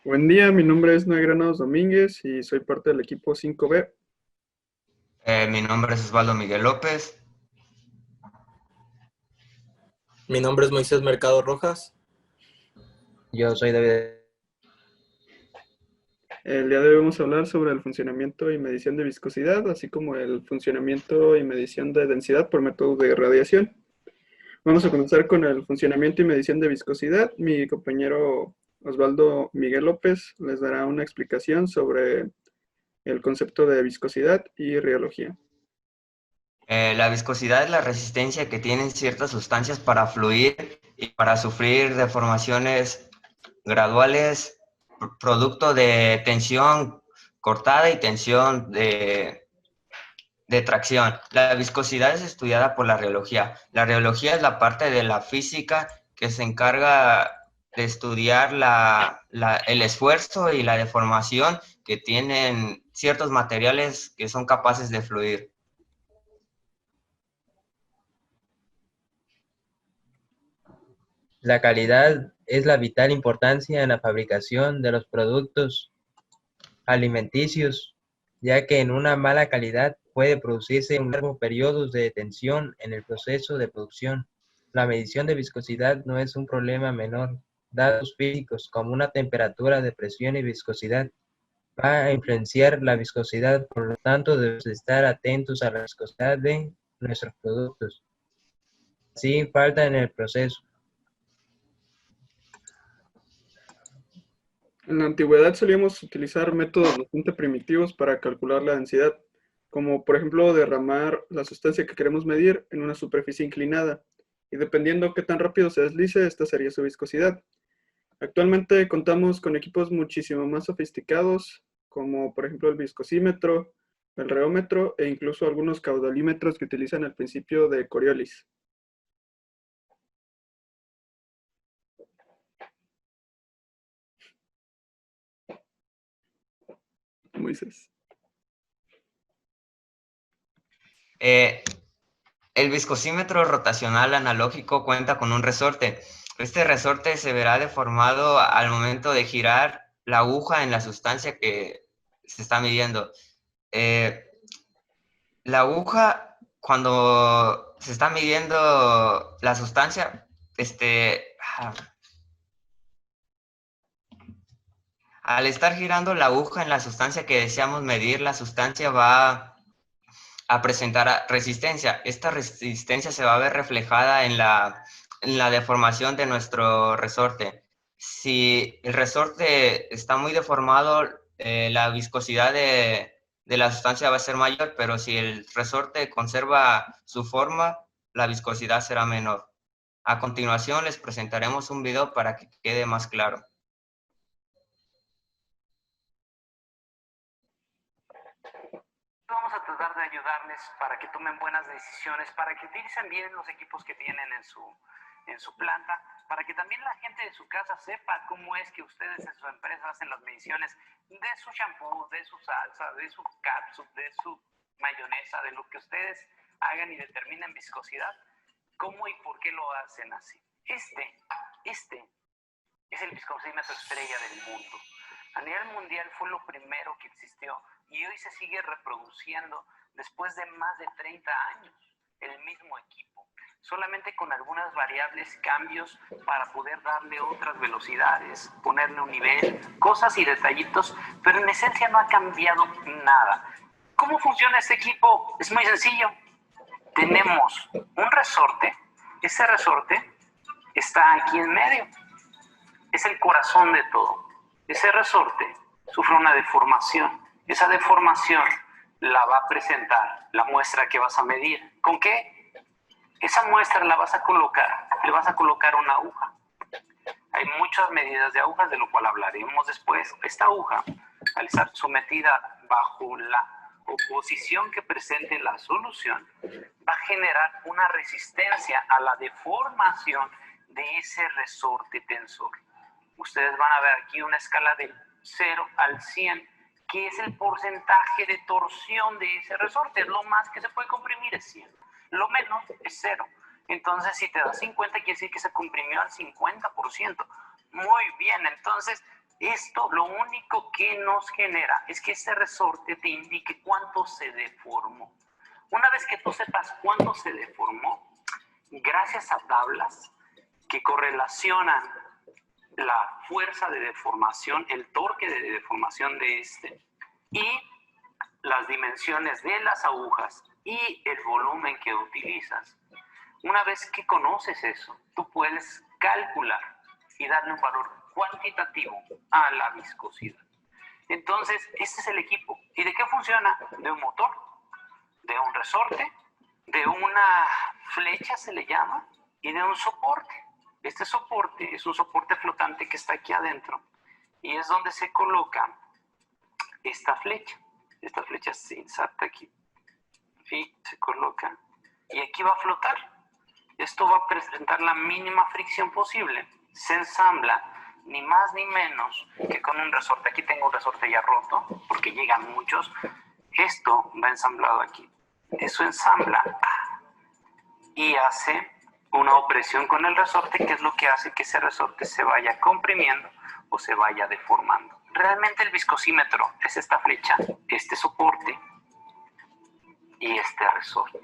Buen día, mi nombre es Noé Granados Domínguez y soy parte del equipo 5B. Mi nombre es Osvaldo Miguel López. Mi nombre es Moisés Mercado Rojas. Yo soy David. El día de hoy vamos a hablar sobre el funcionamiento y medición de viscosidad, así como el funcionamiento y medición de densidad por métodos de radiación. Vamos a comenzar con el funcionamiento y medición de viscosidad. Mi compañero Osvaldo Miguel López les dará una explicación sobre el concepto de viscosidad y rheología. La viscosidad es la resistencia que tienen ciertas sustancias para fluir y para sufrir deformaciones graduales, producto de tensión cortada y tensión de tracción. La viscosidad es estudiada por la rheología. La rheología es la parte de la física que se encarga de estudiar el esfuerzo y la deformación que tienen ciertos materiales que son capaces de fluir. La calidad es la vital importancia en la fabricación de los productos alimenticios, ya que en una mala calidad puede producirse un largo periodo de tensión en el proceso de producción. La medición de viscosidad no es un problema menor. Datos físicos como una temperatura de presión y viscosidad va a influenciar la viscosidad, por lo tanto debemos estar atentos a la viscosidad de nuestros productos. Sin falta en el proceso. En la antigüedad solíamos utilizar métodos bastante primitivos para calcular la densidad, como por ejemplo derramar la sustancia que queremos medir en una superficie inclinada, y dependiendo qué tan rápido se deslice, esta sería su viscosidad. Actualmente contamos con equipos muchísimo más sofisticados, como por ejemplo el viscosímetro, el reómetro e incluso algunos caudalímetros que utilizan el principio de Coriolis. Moisés. El viscosímetro rotacional analógico cuenta con un resorte. Este resorte se verá deformado al momento de girar la aguja en la sustancia que se está midiendo. La aguja, cuando se está midiendo la sustancia, al estar girando la aguja en la sustancia que deseamos medir, la sustancia va a presentar resistencia. Esta resistencia se va a ver reflejada en la deformación de nuestro resorte. Si el resorte está muy deformado, la viscosidad de la sustancia va a ser mayor, pero si el resorte conserva su forma, la viscosidad será menor. A continuación les presentaremos un video para que quede más claro. Vamos a tratar de ayudarles para que tomen buenas decisiones, para que utilicen bien los equipos que tienen en su planta, para que también la gente de su casa sepa cómo es que ustedes en su empresa hacen las mediciones de su shampoo, de su salsa, de su catsup, de su mayonesa, de lo que ustedes hagan y determinen viscosidad, cómo y por qué lo hacen así. Este es el viscosímetro estrella del mundo. A nivel mundial fue lo primero que existió y hoy se sigue reproduciendo después de más de 30 años, el mismo equipo, solamente con algunas variables, cambios para poder darle otras velocidades, ponerle un nivel, cosas y detallitos, pero en esencia no ha cambiado nada. ¿Cómo funciona este equipo? Es muy sencillo. Tenemos un resorte, ese resorte está aquí en medio, es el corazón de todo. Ese resorte sufre una deformación. Esa deformación la va a presentar la muestra que vas a medir. ¿Con qué? Esa muestra la vas a colocar, le vas a colocar una aguja. Hay muchas medidas de agujas, de lo cual hablaremos después. Esta aguja, al estar sometida bajo la oposición que presente la solución, va a generar una resistencia a la deformación de ese resorte tensor. Ustedes van a ver aquí una escala de 0 al 100, que es el porcentaje de torsión de ese resorte. Lo más que se puede comprimir es 100, lo menos es 0. Entonces, si te da 50, quiere decir que se comprimió al 50%. Muy bien, entonces Esto lo único que nos genera es que ese resorte te indique cuánto se deformó. Una vez que tú sepas cuánto se deformó, gracias a tablas que correlacionan la fuerza de deformación, el torque de deformación de este y las dimensiones de las agujas y el volumen que utilizas. Una vez que conoces eso, tú puedes calcular y darle un valor cuantitativo a la viscosidad. Entonces, este es el equipo. ¿Y de qué funciona? De un motor, de un resorte, de una flecha se le llama, y de un soporte. Este soporte es un soporte flotante que está aquí adentro y es donde se coloca esta flecha. Esta flecha se inserta aquí y se coloca y aquí va a flotar. Esto va a presentar la mínima fricción posible. Se ensambla ni más ni menos que con un resorte. Aquí tengo un resorte ya roto porque llegan muchos. Esto va ensamblado aquí. Eso ensambla y hace una opresión con el resorte, que es lo que hace que ese resorte se vaya comprimiendo o se vaya deformando. Realmente el viscosímetro es esta flecha, este soporte y este resorte,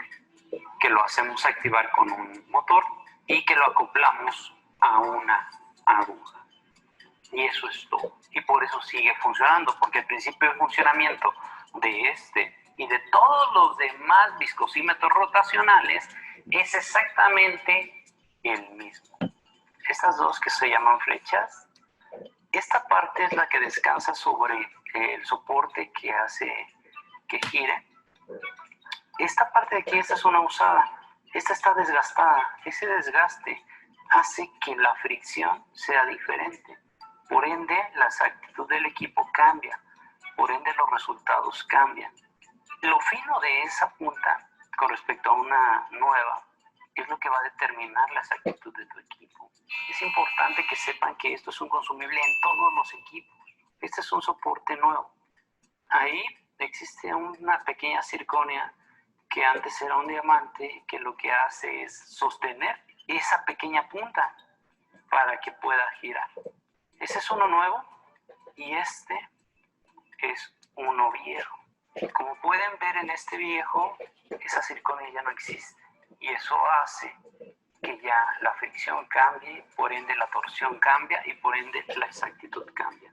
que lo hacemos activar con un motor y que lo acoplamos a una aguja. Y eso es todo. Y por eso sigue funcionando, porque el principio de funcionamiento de este y de todos los demás viscosímetros rotacionales es exactamente el mismo. Estas dos que se llaman flechas, esta parte es la que descansa sobre el soporte que hace que gire. Esta parte de aquí, esta es una usada, esta está desgastada. Ese desgaste hace que la fricción sea diferente. Por ende, la exactitud del equipo cambia. Por ende, los resultados cambian. Lo fino de esa punta con respecto a una nueva es lo que va a determinar la exactitud de tu equipo. Es importante que sepan que esto es un consumible en todos los equipos. Este es un soporte nuevo. Ahí existe una pequeña circonia que antes era un diamante, que lo que hace es sostener esa pequeña punta para que pueda girar. Ese es uno nuevo y este es uno viejo. Como pueden ver en este viejo, esa circonia ya no existe y eso hace que ya la fricción cambie, por ende la torsión cambia y por ende la exactitud cambia.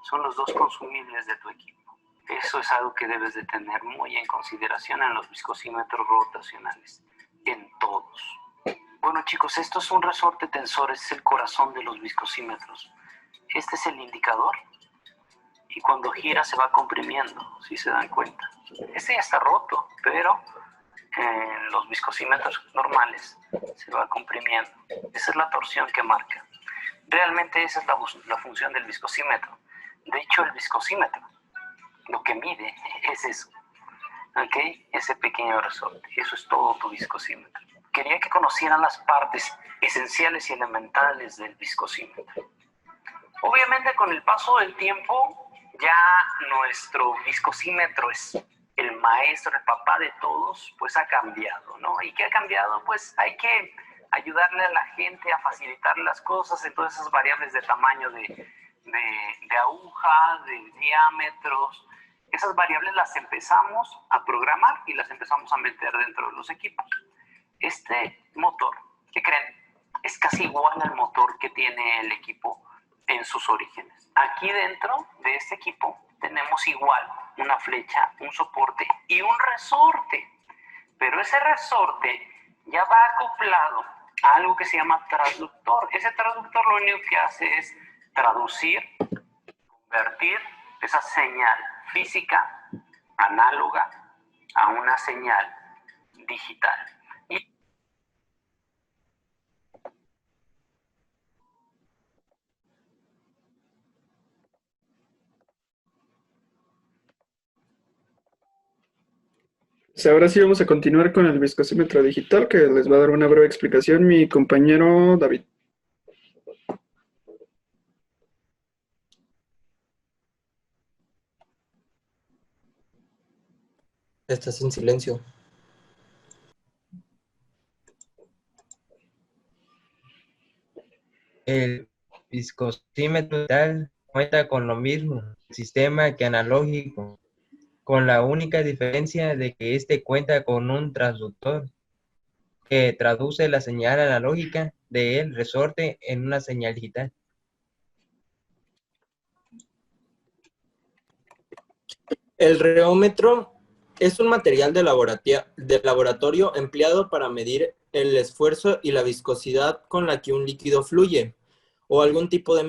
Son los dos consumibles de tu equipo. Eso es algo que debes de tener muy en consideración en los viscosímetros rotacionales, en todos. Bueno chicos, esto es un resorte tensor, es el corazón de los viscosímetros. Este es el indicador y cuando gira se va comprimiendo, si se dan cuenta. Este ya está roto, pero en los viscosímetros normales se va comprimiendo. Esa es la torsión que marca. Realmente esa es la función del viscosímetro. De hecho, el viscosímetro lo que mide es eso, ¿ok? Ese pequeño resorte. Eso es todo tu viscosímetro. Quería que conocieran las partes esenciales y elementales del viscosímetro. Obviamente, con el paso del tiempo, ya nuestro viscosímetro es el maestro, el papá de todos, pues ha cambiado, ¿no? ¿Y qué ha cambiado? Pues hay que ayudarle a la gente a facilitar las cosas en todas esas variables de tamaño de aguja, de diámetros. Esas variables las empezamos a programar y las empezamos a meter dentro de los equipos. Este motor, ¿qué creen? Es casi igual al motor que tiene el equipo en sus orígenes. Aquí dentro de este equipo tenemos igual una flecha, un soporte y un resorte. Pero ese resorte ya va acoplado a algo que se llama transductor. Ese transductor lo único que hace es traducir, convertir esa señal física análoga a una señal digital. Pues ahora sí vamos a continuar con el viscosímetro digital, que les va a dar una breve explicación mi compañero David. Estás en silencio. El viscosímetro digital cuenta con lo mismo sistema que analógico, con la única diferencia de que este cuenta con un transductor que traduce la señal analógica del resorte en una señal digital. El reómetro es un material de laboratorio empleado para medir el esfuerzo y la viscosidad con la que un líquido fluye, o algún tipo de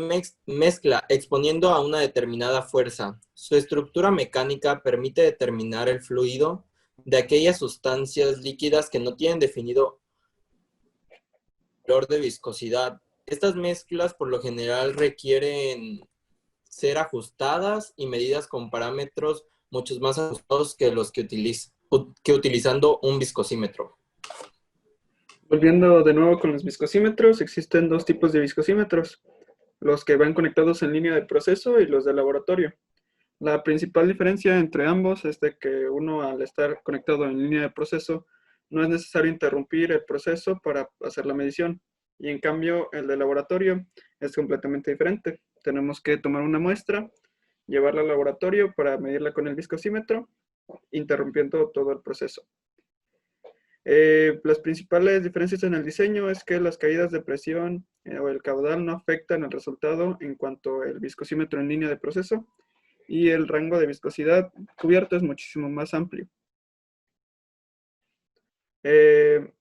mezcla exponiendo a una determinada fuerza. Su estructura mecánica permite determinar el fluido de aquellas sustancias líquidas que no tienen definido valor de viscosidad. Estas mezclas por lo general requieren ser ajustadas y medidas con parámetros muchos más ajustados que los que utilizando un viscosímetro. Volviendo de nuevo con los viscosímetros, existen dos tipos de viscosímetros, los que van conectados en línea de proceso y los de laboratorio. La principal diferencia entre ambos es de que uno, al estar conectado en línea de proceso, no es necesario interrumpir el proceso para hacer la medición, y en cambio el de laboratorio es completamente diferente. Tenemos que tomar una muestra, llevarla al laboratorio para medirla con el viscosímetro, interrumpiendo todo el proceso. Las principales diferencias en el diseño es que las caídas de presión o el caudal no afectan el resultado en cuanto al viscosímetro en línea de proceso, y el rango de viscosidad cubierto es muchísimo más amplio.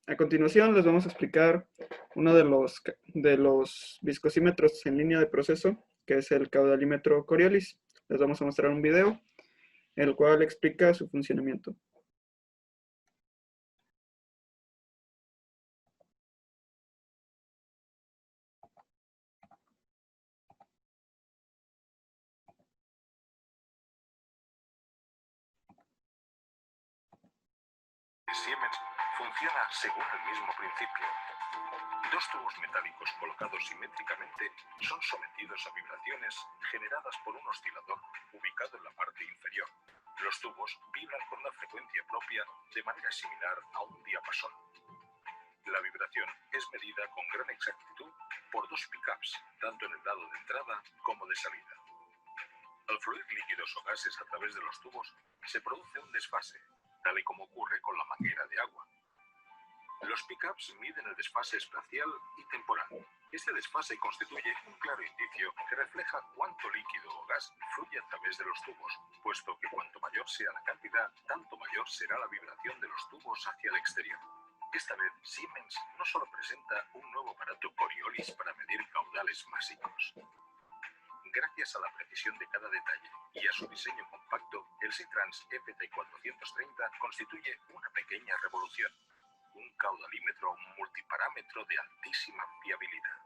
A continuación les vamos a explicar uno de los viscosímetros en línea de proceso, que es el caudalímetro Coriolis. Les vamos a mostrar un video, el cual explica su funcionamiento. Siemens funciona según el mismo principio. Dos tubos metálicos colocados simétricamente son sometidos a vibraciones generadas por un oscilador ubicado en la parte inferior. Los tubos vibran con una frecuencia propia de manera similar a un diapasón. La vibración es medida con gran exactitud por dos pickups, tanto en el lado de entrada como de salida. Al fluir líquidos o gases a través de los tubos, se produce un desfase, tal y como ocurre con la manguera de agua. Los pickups miden el desfase espacial y temporal. Este desfase constituye un claro indicio que refleja cuánto líquido o gas fluye a través de los tubos, puesto que cuanto mayor sea la cantidad, tanto mayor será la vibración de los tubos hacia el exterior. Esta vez, Siemens no solo presenta un nuevo aparato Coriolis para medir caudales masivos. Gracias a la precisión de cada detalle y a su diseño compacto, el SITRANS FT430 constituye una pequeña revolución. Un caudalímetro multiparámetro de altísima fiabilidad.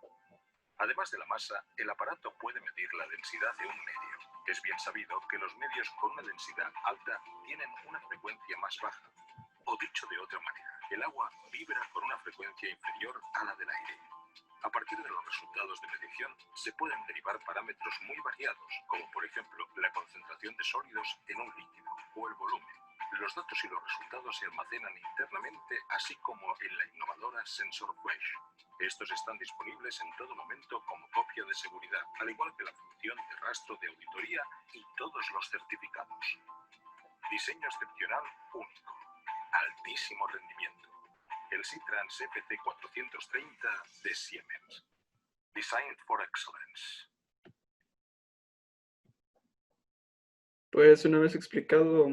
Además de la masa, el aparato puede medir la densidad de un medio. Es bien sabido que los medios con una densidad alta tienen una frecuencia más baja. O dicho de otra manera, el agua vibra con una frecuencia inferior a la del aire. A partir de los resultados de medición, se pueden derivar parámetros muy variados, como por ejemplo la concentración de sólidos en un líquido o el volumen. Los datos y los resultados se almacenan internamente, así como en la innovadora SensorFlash. Estos están disponibles en todo momento como copia de seguridad, al igual que la función de rastro de auditoría y todos los certificados. Diseño excepcional único. Altísimo rendimiento. El SITRANS FT430 de Siemens. Designed for Excellence. Pues una vez explicado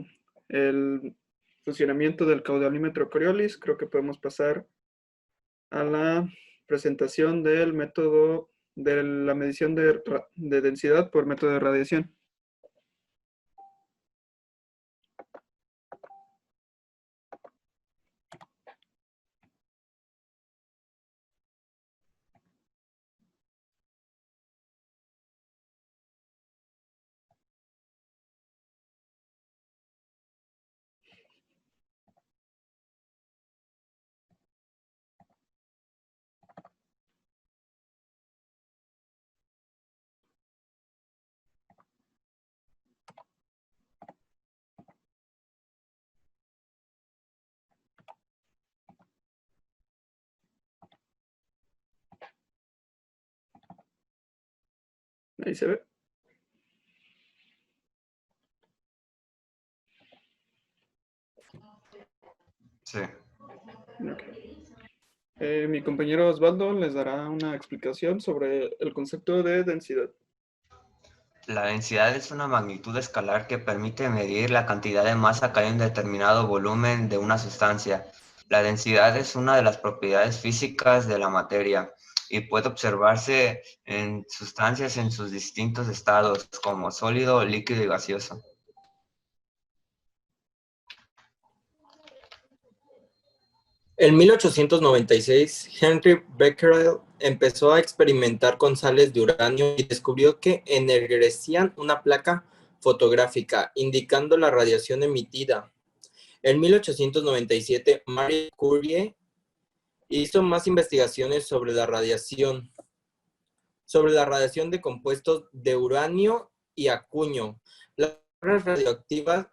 el funcionamiento del caudalímetro Coriolis, creo que podemos pasar a la presentación del método de la medición de densidad por método de radiación. Ahí se ve. Sí. Ok. Mi compañero Osvaldo les dará una explicación sobre el concepto de densidad. La densidad es una magnitud escalar que permite medir la cantidad de masa que hay en determinado volumen de una sustancia. La densidad es una de las propiedades físicas de la materia y puede observarse en sustancias en sus distintos estados, como sólido, líquido y gaseoso. En 1896, Henry Becquerel empezó a experimentar con sales de uranio y descubrió que ennegrecían una placa fotográfica, indicando la radiación emitida. En 1897, Marie Curie hizo más investigaciones sobre la radiación de compuestos de uranio y acuño. La radioactividad,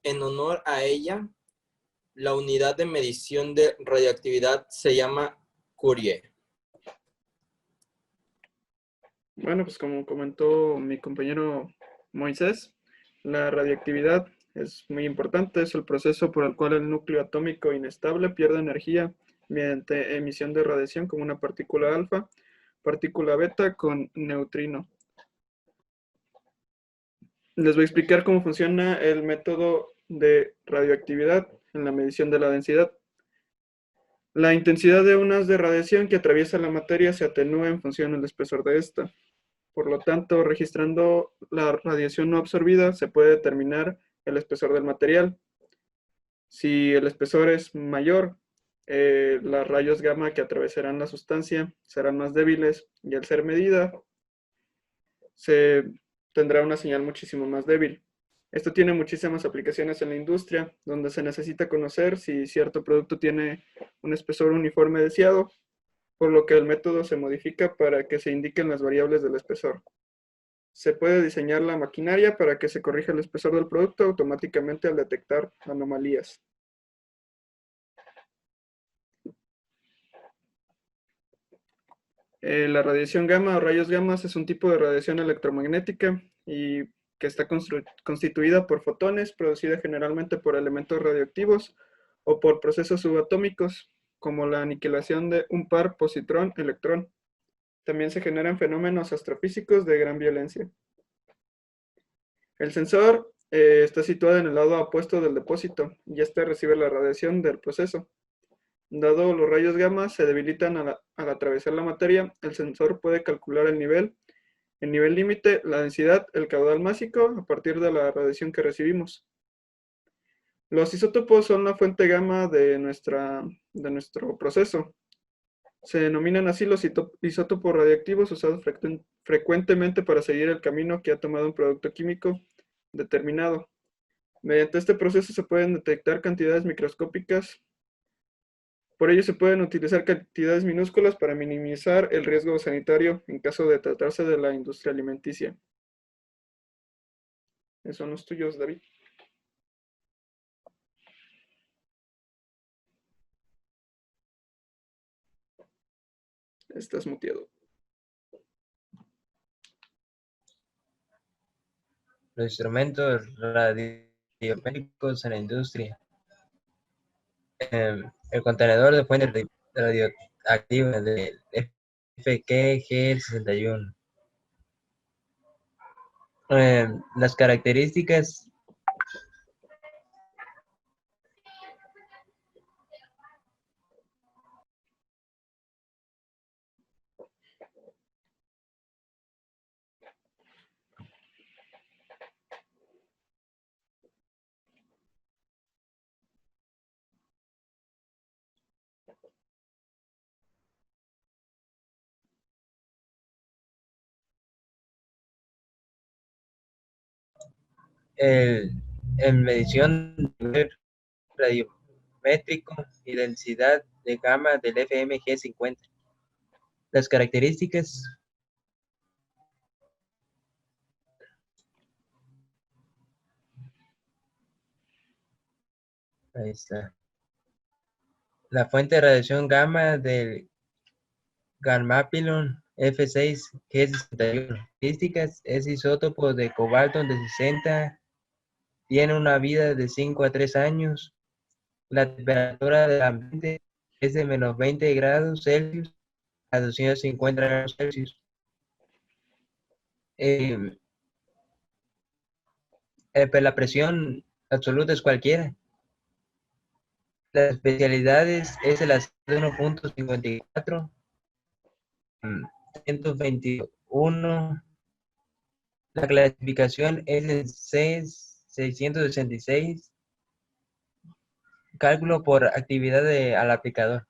en honor a ella, la unidad de medición de radioactividad se llama Curie. Bueno, pues como comentó mi compañero Moisés, la radiactividad es muy importante, es el proceso por el cual el núcleo atómico inestable pierde energía mediante emisión de radiación como una partícula alfa, partícula beta con neutrino. Les voy a explicar cómo funciona el método de radioactividad en la medición de la densidad. La intensidad de ondas de radiación que atraviesa la materia se atenúa en función del espesor de esta. Por lo tanto, registrando la radiación no absorbida, se puede determinar el espesor del material. Si el espesor es mayor, los rayos gamma que atravesarán la sustancia serán más débiles y al ser medida, se tendrá una señal muchísimo más débil. Esto tiene muchísimas aplicaciones en la industria, donde se necesita conocer si cierto producto tiene un espesor uniforme deseado, por lo que el método se modifica para que se indiquen las variables del espesor. Se puede diseñar la maquinaria para que se corrija el espesor del producto automáticamente al detectar anomalías. La radiación gamma o rayos gamma es un tipo de radiación electromagnética y que está constituida por fotones, producida generalmente por elementos radioactivos o por procesos subatómicos, como la aniquilación de un par positrón-electrón. También se generan fenómenos astrofísicos de gran violencia. El sensor está situado en el lado opuesto del depósito y este recibe la radiación del proceso. Dado los rayos gamma se debilitan al atravesar la materia, el sensor puede calcular el nivel límite, la densidad, el caudal másico a partir de la radiación que recibimos. Los isótopos son la fuente gamma de nuestro proceso. Se denominan así los isótopos radiactivos usados frecuentemente para seguir el camino que ha tomado un producto químico determinado. Mediante este proceso se pueden detectar cantidades microscópicas. Por ello se pueden utilizar cantidades minúsculas para minimizar el riesgo sanitario en caso de tratarse de la industria alimenticia. Esos son los tuyos, David. Estás muteado. Los instrumentos radiométricos en la industria. El contenedor de fuente radioactiva del FKG61. Las características en medición de nivel radiométrico y densidad de gamma del FMG50. Las características ahí está. La fuente de radiación gamma del Garmapilon F6G61. Características: es isótopo de cobalto de 60, tiene una vida de 5 a 3 años, La temperatura del ambiente es de menos 20 grados Celsius a 250 grados Celsius. Pues la presión absoluta es cualquiera. Las especialidades es el acero 1.54, 121. La clasificación es el C666. Cálculo por actividad al aplicador.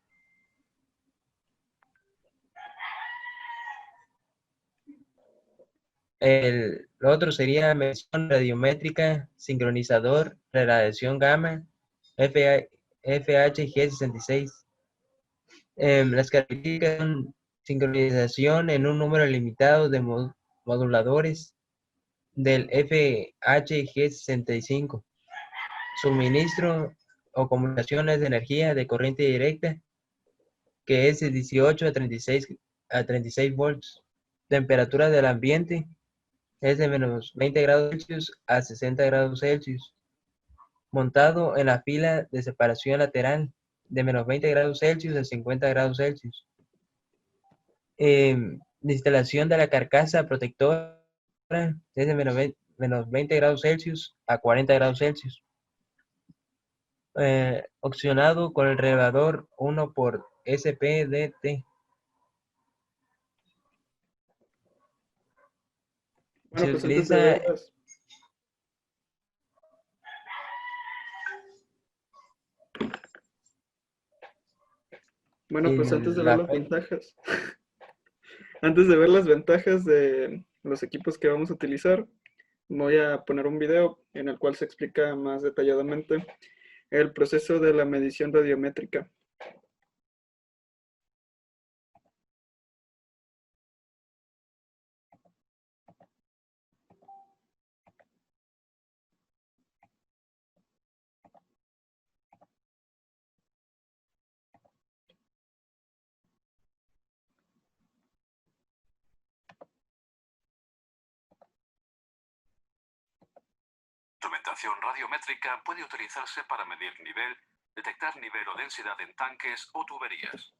Lo otro sería medición radiométrica, sincronizador, radiación gamma, FHG66. Las características son sincronización en un número limitado de moduladores del FHG65. Suministro o comunicaciones de energía de corriente directa, que es de 18 a 36 volts. Temperatura del ambiente es de menos 20 grados Celsius a 60 grados Celsius. Montado en la fila de separación lateral de menos 20 grados Celsius a 50 grados Celsius. La instalación de la carcasa protectora es de menos 20 grados Celsius a 40 grados Celsius. Opcionado con el relevador 1 por SPDT. Bueno, Se pues utiliza antes de ver las ventajas, antes de ver las ventajas de los equipos que vamos a utilizar, voy a poner un video en el cual se explica más detalladamente el proceso de la medición radiométrica. La instrumentación radiométrica puede utilizarse para medir nivel, detectar nivel o densidad en tanques o tuberías.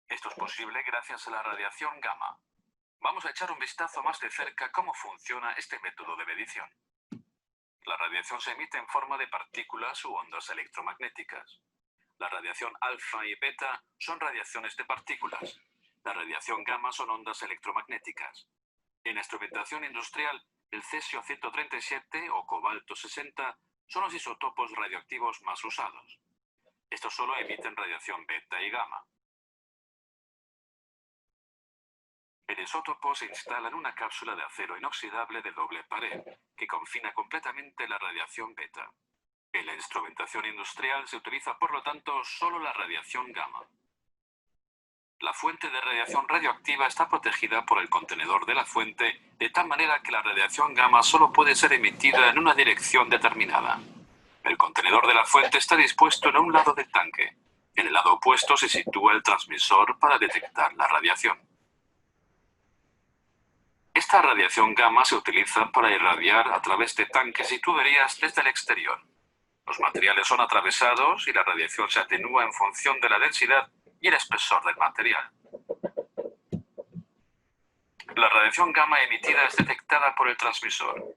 Esto es posible gracias a la radiación gamma. Vamos a echar un vistazo más de cerca cómo funciona este método de medición. La radiación se emite en forma de partículas u ondas electromagnéticas. La radiación alfa y beta son radiaciones de partículas. La radiación gamma son ondas electromagnéticas. En la instrumentación industrial, el cesio 137 o cobalto 60 son los isótopos radioactivos más usados. Estos solo emiten radiación beta y gamma. El isótopo se instala en una cápsula de acero inoxidable de doble pared, que confina completamente la radiación beta. En la instrumentación industrial se utiliza, por lo tanto, solo la radiación gamma. La fuente de radiación radioactiva está protegida por el contenedor de la fuente, de tal manera que la radiación gamma solo puede ser emitida en una dirección determinada. El contenedor de la fuente está dispuesto en un lado del tanque. En el lado opuesto se sitúa el transmisor para detectar la radiación. Esta radiación gamma se utiliza para irradiar a través de tanques y tuberías desde el exterior. Los materiales son atravesados y la radiación se atenúa en función de la densidad y el espesor del material. La radiación gamma emitida es detectada por el transmisor.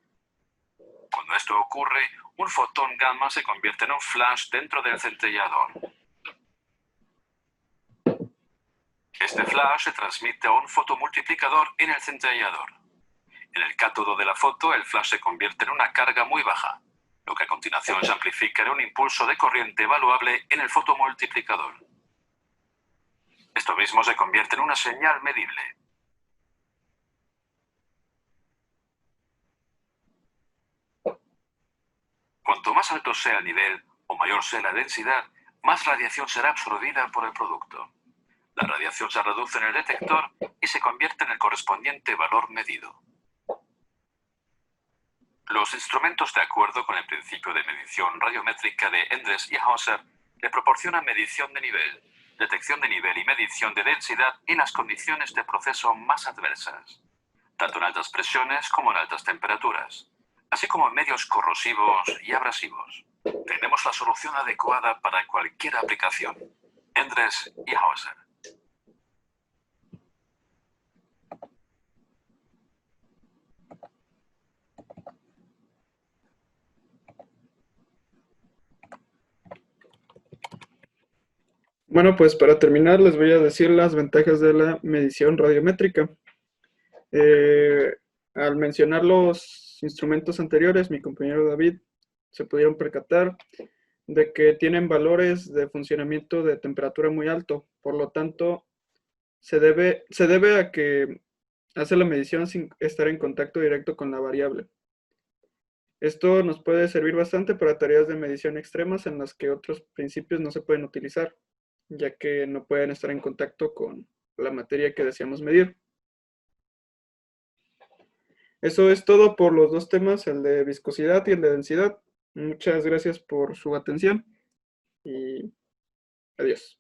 Cuando esto ocurre, un fotón gamma se convierte en un flash dentro del centellador. Este flash se transmite a un fotomultiplicador en el centellador. En el cátodo de la foto, el flash se convierte en una carga muy baja, lo que a continuación se amplifica en un impulso de corriente evaluable en el fotomultiplicador. Esto mismo se convierte en una señal medible. Cuanto más alto sea el nivel o mayor sea la densidad, más radiación será absorbida por el producto. La radiación se reduce en el detector y se convierte en el correspondiente valor medido. Los instrumentos, de acuerdo con el principio de medición radiométrica de Endres y Hauser, le proporcionan medición de nivel, detección de nivel y medición de densidad en las condiciones de proceso más adversas, tanto en altas presiones como en altas temperaturas, así como en medios corrosivos y abrasivos. Tenemos la solución adecuada para cualquier aplicación. Endres y Hauser. Bueno, pues para terminar les voy a decir las ventajas de la medición radiométrica. Al mencionar los instrumentos anteriores, mi compañero David se pudieron percatar de que tienen valores de funcionamiento de temperatura muy alto. Por lo tanto, se debe a que hace la medición sin estar en contacto directo con la variable. Esto nos puede servir bastante para tareas de medición extremas en las que otros principios no se pueden utilizar, ya que no pueden estar en contacto con la materia que deseamos medir. Eso es todo por los dos temas, el de viscosidad y el de densidad. Muchas gracias por su atención y adiós.